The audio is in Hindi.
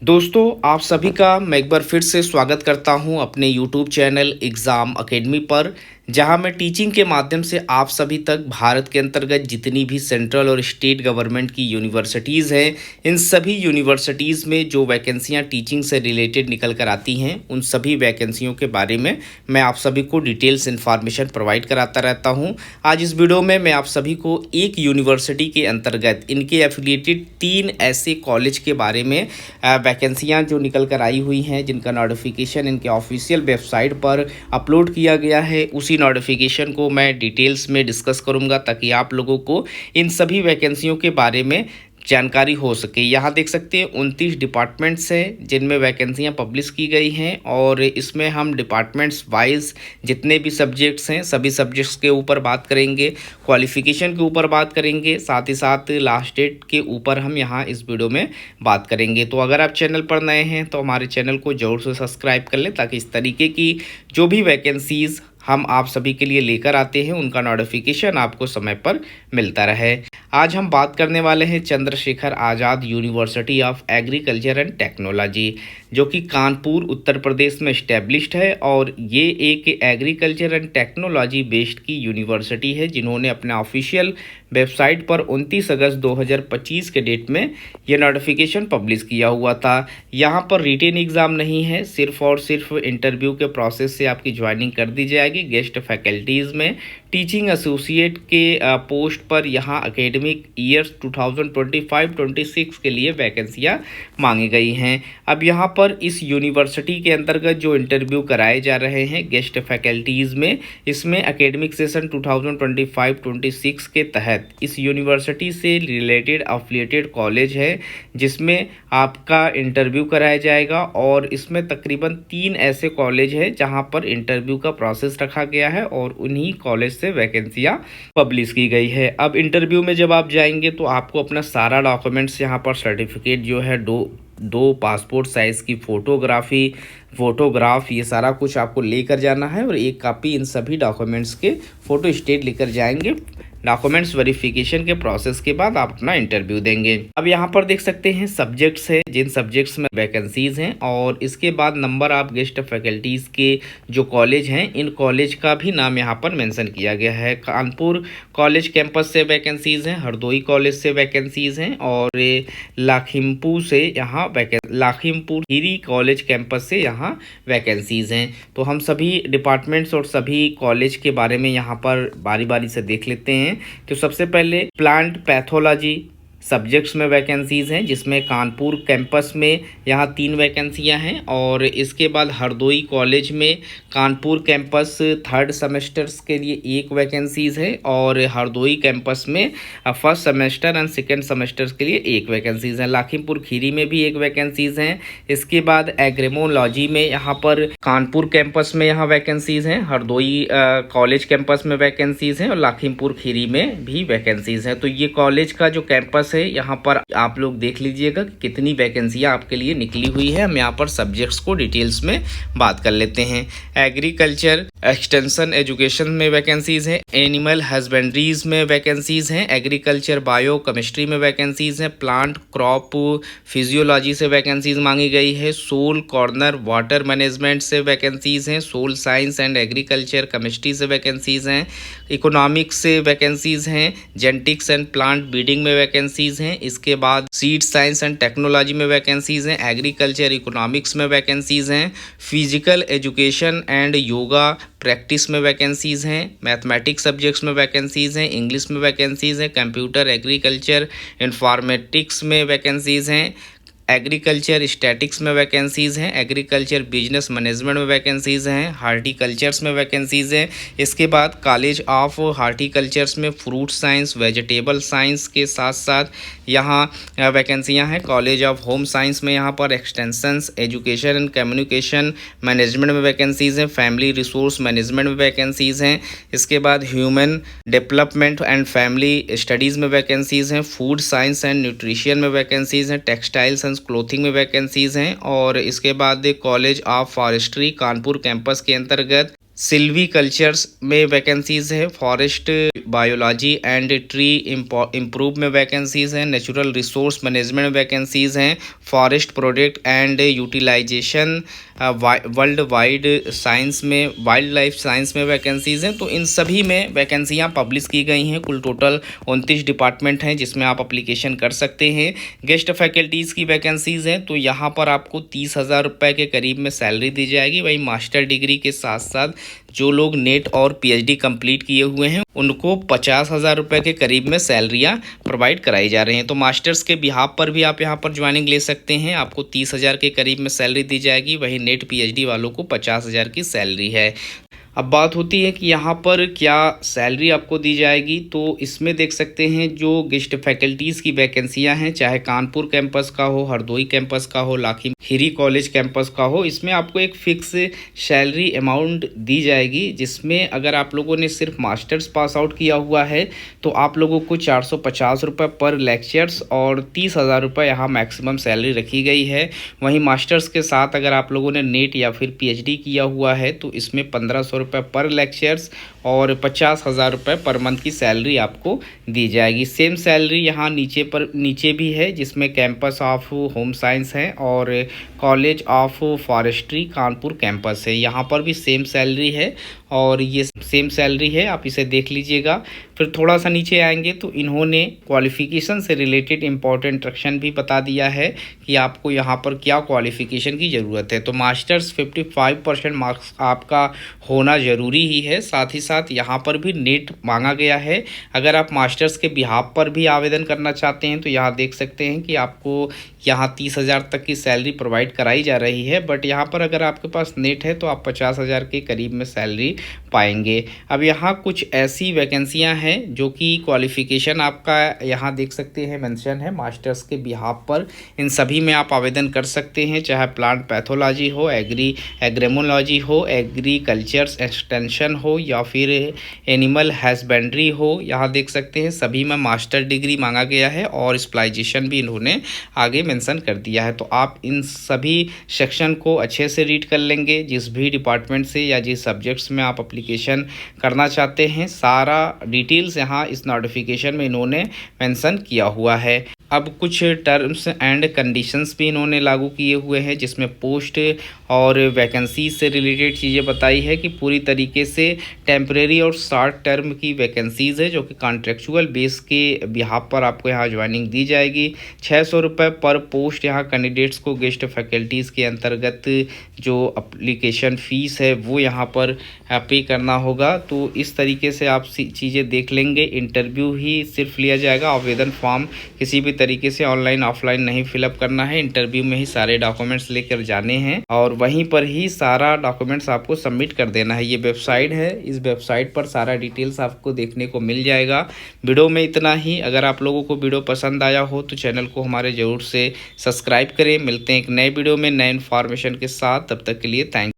दोस्तों आप सभी का मैं एक बार फिर से स्वागत करता हूं अपने YouTube चैनल एग्ज़ाम अकेडमी पर, जहां मैं टीचिंग के माध्यम से आप सभी तक भारत के अंतर्गत जितनी भी सेंट्रल और स्टेट गवर्नमेंट की यूनिवर्सिटीज़ हैं, इन सभी यूनिवर्सिटीज़ में जो वैकेंसियां टीचिंग से रिलेटेड निकल कर आती हैं, उन सभी वैकेंसियों के बारे में मैं आप सभी को डिटेल्स इन्फॉर्मेशन प्रोवाइड कराता रहता हूं। आज इस वीडियो में मैं आप सभी को एक यूनिवर्सिटी के अंतर्गत इनके एफिलिएटेड 3 ऐसे कॉलेज के बारे में वैकेंसियां जो निकल कर आई हुई हैं, जिनका नोटिफिकेशन इनके ऑफिशियल वेबसाइट पर अपलोड किया गया है, उसी नोटिफिकेशन को मैं डिटेल्स में डिस्कस करूंगा ताकि आप लोगों को इन सभी वैकेंसियों के बारे में जानकारी हो सके। यहाँ देख सकते हैं 29 डिपार्टमेंट्स हैं जिनमें वैकेंसियाँ पब्लिश की गई हैं और इसमें हम डिपार्टमेंट्स वाइज जितने भी सब्जेक्ट्स हैं सभी सब्जेक्ट्स के ऊपर बात करेंगे, क्वालिफ़िकेशन के ऊपर बात करेंगे, साथ ही साथ लास्ट डेट के ऊपर हम यहाँ इस वीडियो में बात करेंगे। तो अगर आप चैनल पर नए हैं तो हमारे चैनल को ज़रूर से सब्सक्राइब कर लें ताकि इस तरीके की जो भी वैकेंसीज़ हम आप सभी के लिए लेकर आते हैं उनका नोटिफिकेशन आपको समय पर मिलता रहे। आज हम बात करने वाले हैं Chandrashekhar Azad university of agriculture and technology, जो कि कानपुर उत्तर प्रदेश में इस्टेब्लिश्ड है और ये एक एग्रीकल्चर एंड टेक्नोलॉजी बेस्ड की यूनिवर्सिटी है, जिन्होंने अपने ऑफिशियल वेबसाइट पर 29 अगस्त 2025 के डेट में ये नोटिफिकेशन पब्लिश किया हुआ था। यहाँ पर रिटेन एग्ज़ाम नहीं है, सिर्फ और सिर्फ इंटरव्यू के प्रोसेस से आपकी ज्वाइनिंग कर दी जाएगी। गेस्ट फैकल्टीज़ में टीचिंग एसोसिएट के पोस्ट पर यहाँ एकेडमिक ईयर्स 2025-26 के लिए वैकेंसियाँ मांगी गई हैं। अब यहाँ पर इस यूनिवर्सिटी के अंतर्गत जो इंटरव्यू कराए जा रहे हैं गेस्ट फैकल्टीज़ में, इसमें एकेडमिक सेशन 2025-26 के तहत इस यूनिवर्सिटी से रिलेटेड अफिलिएटेड कॉलेज है जिसमें आपका इंटरव्यू कराया जाएगा और इसमें तकरीबन 3 ऐसे कॉलेज हैं जहां पर इंटरव्यू का प्रोसेस रखा गया है और उन्हीं कॉलेज से वैकेंसियां पब्लिश की गई है। अब इंटरव्यू में जब आप जाएंगे तो आपको अपना सारा डॉक्यूमेंट्स यहाँ पर सर्टिफिकेट जो है दो पासपोर्ट साइज़ की फोटोग्राफ ये सारा कुछ आपको लेकर जाना है और एक कॉपी इन सभी डॉक्यूमेंट्स के फ़ोटो स्टेट लेकर जाएंगे। डॉक्यूमेंट्स वेरिफिकेशन के प्रोसेस के बाद आप अपना इंटरव्यू देंगे। अब यहाँ पर देख सकते हैं सब्जेक्ट्स है, जिन सब्जेक्ट्स में वैकेंसीज हैं और इसके बाद नंबर ऑफ गेस्ट फैकल्टीज़ के जो कॉलेज हैं, इन कॉलेज का भी नाम यहाँ पर मेंशन किया गया है। कानपुर कॉलेज कैंपस से वैकेंसीज हैं, हरदोई कॉलेज से वैकेंसीज हैं और लाखीमपुर खीरी कॉलेज कैंपस से यहाँ वैकेंसीज हैं। तो हम सभी डिपार्टमेंट्स और सभी कॉलेज के बारे में यहाँ पर बारी बारी से देख लेते हैं। तो सबसे पहले प्लांट पैथोलॉजी सब्जेक्ट्स में वैकेंसीज़ हैं, जिसमें कानपुर कैंपस में यहाँ 3 वैकेंसियाँ हैं और इसके बाद हरदोई कॉलेज में कानपुर कैंपस 3rd सेमेस्टर्स के लिए 1 वैकेंसीज़ है और हरदोई कैंपस में 1st semester and 2nd semesters के लिए 1 वैकेंसीज़ हैं। लाखीमपुर खीरी में भी 1 वैकेंसीज़ हैं। इसके बाद एग्रोनोलॉजी में यहाँ पर कानपुर कैंपस में यहाँ वैकेंसीज़ हैं, हरदोई कॉलेज कैंपस में वैकेंसीज़ हैं और लाखीमपुर खीरी में भी वैकेंसीज़ हैं। तो ये कॉलेज का जो कैंपस है यहाँ पर आप लोग देख लीजिएगा कितनी वैकेंसियाँ आपके लिए निकली हुई है। हम यहाँ पर सब्जेक्ट्स को डिटेल्स में बात कर लेते हैं। एग्रीकल्चर एक्सटेंशन एजुकेशन में वैकेंसीज हैं, एनिमल हस्बेंड्रीज में वैकेंसीज हैं, एग्रीकल्चर बायो केमिस्ट्री में वैकेंसीज हैं, प्लांट क्रॉप फिजियोलॉजी से वैकेंसीज मांगी गई है, सोल कॉर्नर वाटर मैनेजमेंट से वैकेंसीज हैं, soil science and agriculture chemistry से वैकेंसीज हैं, इकोनॉमिक्स से वैकेंसीज हैं, जेनेटिक्स एंड प्लांट ब्रीडिंग में वैकेंसीज हैं। इसके बाद सीड साइंस एंड टेक्नोलॉजी में वैकेंसीज हैं, एग्रीकल्चर इकोनॉमिक्स में वैकेंसीज हैं, physical education and yoga practice में वैकेंसीज़ हैं, मैथमेटिक्स सब्जेक्ट्स में वैकेंसीज़ हैं, इंग्लिश में वैकेंसीज़ हैं, कंप्यूटर एग्रीकल्चर इंफॉर्मेटिक्स में वैकेंसीज़ हैं, एग्रीकल्चर स्टैटिक्स में वैकेंसीज़ हैं, एग्रीकल्चर बिजनेस मैनेजमेंट में वैकेंसीज़ हैं, हार्टिकल्चर्स में वैकेंसीज़ हैं। इसके बाद कॉलेज ऑफ हार्टिकल्चर्स में फ्रूट साइंस वेजिटेबल साइंस के साथ साथ यहाँ वैकेंसियाँ हैं। कॉलेज ऑफ होम साइंस में यहाँ पर extensions education and communication management में वैकेंसीज़ हैं, फैमिली रिसोर्स मैनेजमेंट में वैकेंसीज़ हैं। इसके बाद human development and family studies में वैकेंसीज़ हैं, फूड साइंस एंड न्यूट्रिशन में वैकेंसीज़ हैं, टेक्सटाइल्स एंड क्लोथिंग में वैकेंसीज़ हैं और इसके बाद college of forestry Kanpur campus के अंतर्गत सिल्वी कल्चर्स में वैकेंसीज़ है, forest biology and tree improve में वैकेंसीज़ हैं, नेचुरल रिसोर्स मैनेजमेंट में वैकेंसीज़ हैं, forest product and utilization world wide science में, वाइल्ड लाइफ साइंस में वैकेंसीज़ हैं। तो इन सभी में वैकेंसियाँ पब्लिश की गई हैं। कुल टोटल 29 डिपार्टमेंट हैं जिसमें आप अप्लीकेशन कर सकते हैं। गेस्ट फैकल्टीज़ की वैकेंसीज़ हैं, तो यहाँ पर आपको 30,000 रुपये के करीब में सैलरी दी जाएगी। वही मास्टर डिग्री के साथ साथ जो लोग नेट और पीएचडी कंप्लीट किए हुए हैं उनको 50,000 रुपये के करीब में सैलरियाँ प्रोवाइड कराई जा रही हैं। तो मास्टर्स के बिहाफ पर भी आप यहाँ पर ज्वाइनिंग ले सकते हैं। आपको 30,000 के करीब में सैलरी दी जाएगी। वही नेट पीएचडी वालों को 50,000 की सैलरी है। अब बात होती है कि यहाँ पर क्या सैलरी आपको दी जाएगी, तो इसमें देख सकते हैं जो गेस्ट फैकल्टीज़ की वैकेंसियाँ हैं, चाहे कानपुर कैंपस का हो, हरदोई कैंपस का हो, लाखी खीरी कॉलेज कैंपस का हो, इसमें आपको एक फ़िक्स सैलरी अमाउंट दी जाएगी, जिसमें अगर आप लोगों ने सिर्फ मास्टर्स पास आउट किया हुआ है तो आप लोगों को 450 रुपये पर लेक्चर्स और 30,000 रुपये यहाँ मैक्सिमम सैलरी रखी गई है। वहीं मास्टर्स के साथ अगर आप लोगों ने नेट या फिर पीएचडी किया हुआ है तो इसमें 1,500 रुपये पर लेक्चर्स और 50,000 रुपये पर मंथ की सैलरी आपको दी जाएगी। सेम सैलरी यहाँ नीचे भी है, जिसमें कैंपस ऑफ होम साइंस है और college of forestry Kanpur campus है, यहाँ पर भी सेम सैलरी है और ये सेम सैलरी है, आप इसे देख लीजिएगा। फिर थोड़ा सा नीचे आएंगे तो इन्होंने क्वालिफ़िकेशन से रिलेटेड इम्पॉर्टेंट इंस्ट्रक्शन भी बता दिया है कि आपको यहाँ पर क्या क्वालिफ़िकेशन की ज़रूरत है। तो मास्टर्स 55% मार्क्स आपका होना ज़रूरी ही है। साथ ही साथ यहाँ पर भी नेट मांगा गया है। अगर आप मास्टर्स के बिहाफ पर भी आवेदन करना चाहते हैं तो यहाँ देख सकते हैं कि आपको यहाँ 30,000 तक की सैलरी प्रोवाइड कराई जा रही है। बट यहाँ पर अगर आपके पास नेट है तो आप 50,000 के करीब में सैलरी पाएंगे। अब यहाँ कुछ ऐसी वैकेंसियाँ हैं जो कि क्वालिफ़िकेशन आपका यहाँ देख सकते हैं मेंशन है मास्टर्स के बिहाफ पर। इन सभी में आप आवेदन कर सकते हैं, चाहे प्लांट पैथोलॉजी हो, एग्रेमोलॉजी हो, एग्रीकल्चर एक्सटेंशन हो या फिर एनिमल हस्बेंड्री हो। यहाँ देख सकते हैं सभी में मास्टर डिग्री मांगा गया है और स्पेशलाइजेशन भी इन्होंने आगे मेंशन कर दिया है। तो आप इन सभी सेक्शन को अच्छे से रीड कर लेंगे। जिस भी डिपार्टमेंट से या जिस सब्जेक्ट्स में आप एप्लीकेशन करना चाहते हैं, सारा डिटेल्स यहाँ इस नोटिफिकेशन में इन्होंने मेंशन किया हुआ है। अब कुछ टर्म्स एंड कंडीशंस भी इन्होंने लागू किए हुए हैं, जिसमें पोस्ट और वैकेंसी से रिलेटेड चीज़ें बताई है कि पूरी तरीके से टेम्परेरी और शॉर्ट टर्म की वैकेंसीज़ है जो कि कॉन्ट्रेक्चुअल बेस के बिहाफ पर आपको यहाँ ज्वाइनिंग दी जाएगी। 600 रुपये पर पोस्ट यहाँ कैंडिडेट्स को गेस्ट फैकल्टीज़ के अंतर्गत जो अप्लीकेशन फ़ीस है वो यहाँ पर पे करना होगा। तो इस तरीके से आप चीज़ें देख लेंगे। इंटरव्यू ही सिर्फ लिया जाएगा, आवेदन फॉर्म किसी भी तरीके से ऑनलाइन ऑफलाइन नहीं फिलअप करना है। इंटरव्यू में ही सारे डॉक्यूमेंट्स लेकर जाने हैं और वहीं पर ही सारा डॉक्यूमेंट्स आपको सबमिट कर देना है। ये वेबसाइट है, इस वेबसाइट पर सारा डिटेल्स आपको देखने को मिल जाएगा। वीडियो में इतना ही। अगर आप लोगों को वीडियो पसंद आया हो तो चैनल को हमारे ज़रूर से सब्सक्राइब करें। मिलते हैं एक नए वीडियो में नए इन्फॉर्मेशन के साथ। तब तक के लिए थैंक